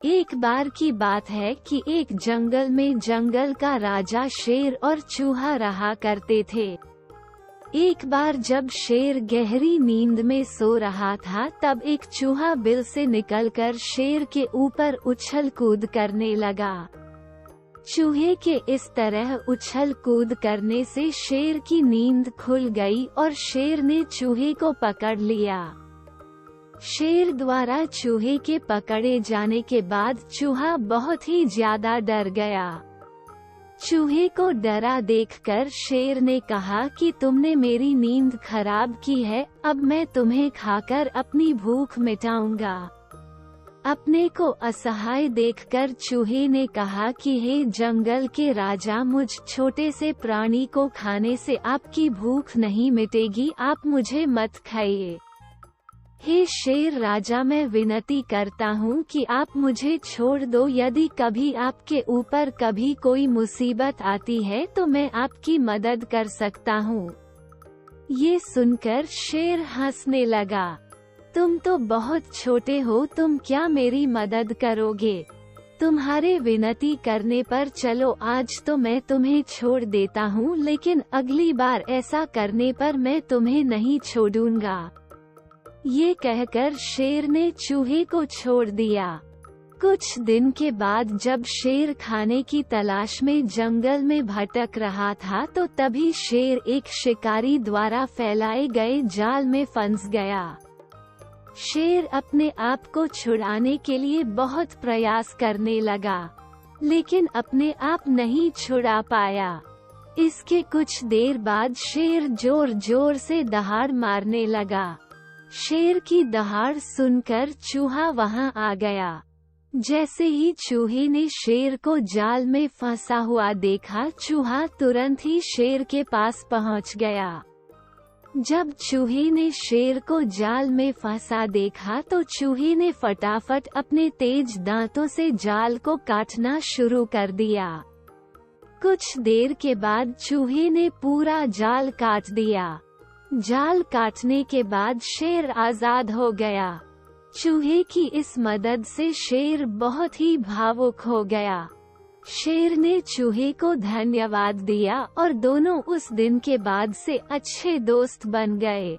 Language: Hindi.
एक बार की बात है कि एक जंगल में जंगल का राजा शेर और चूहा रहा करते थे। एक बार जब शेर गहरी नींद में सो रहा था, तब एक चूहा बिल से निकलकर शेर के ऊपर उछल कूद करने लगा। चूहे के इस तरह उछल कूद करने से शेर की नींद खुल गई और शेर ने चूहे को पकड़ लिया। शेर द्वारा चूहे के पकड़े जाने के बाद चूहा बहुत ही ज्यादा डर गया। चूहे को डरा देखकर शेर ने कहा कि तुमने मेरी नींद खराब की है, अब मैं तुम्हें खाकर अपनी भूख मिटाऊंगा। अपने को असहाय देखकर चूहे ने कहा कि हे जंगल के राजा, मुझ छोटे से प्राणी को खाने से आपकी भूख नहीं मिटेगी, आप मुझे मत खाइए। हे शेर राजा, मैं विनती करता हूँ कि आप मुझे छोड़ दो। यदि कभी आपके ऊपर कभी कोई मुसीबत आती है तो मैं आपकी मदद कर सकता हूँ। ये सुनकर शेर हंसने लगा। तुम तो बहुत छोटे हो, तुम क्या मेरी मदद करोगे? तुम्हारे विनती करने पर चलो, आज तो मैं तुम्हें छोड़ देता हूँ, लेकिन अगली बार ऐसा करने पर मैं तुम्हें नहीं छोड़ूंगा। ये कहकर शेर ने चूहे को छोड़ दिया। कुछ दिन के बाद जब शेर खाने की तलाश में जंगल में भटक रहा था, तो तभी शेर एक शिकारी द्वारा फैलाए गए जाल में फंस गया। शेर अपने आप को छुड़ाने के लिए बहुत प्रयास करने लगा, लेकिन अपने आप नहीं छुड़ा पाया। इसके कुछ देर बाद शेर जोर जोर से दहाड़ मारने लगा। शेर की दहाड़ सुनकर चूहा वहां आ गया। जैसे ही चूहे ने शेर को जाल में फंसा हुआ देखा, चूहा तुरंत ही शेर के पास पहुंच गया। जब चूहे ने शेर को जाल में फंसा देखा तो चूहे ने फटाफट अपने तेज दांतों से जाल को काटना शुरू कर दिया। कुछ देर के बाद चूहे ने पूरा जाल काट दिया। जाल काटने के बाद शेर आजाद हो गया। चूहे की इस मदद से शेर बहुत ही भावुक हो गया। शेर ने चूहे को धन्यवाद दिया और दोनों उस दिन के बाद से अच्छे दोस्त बन गए।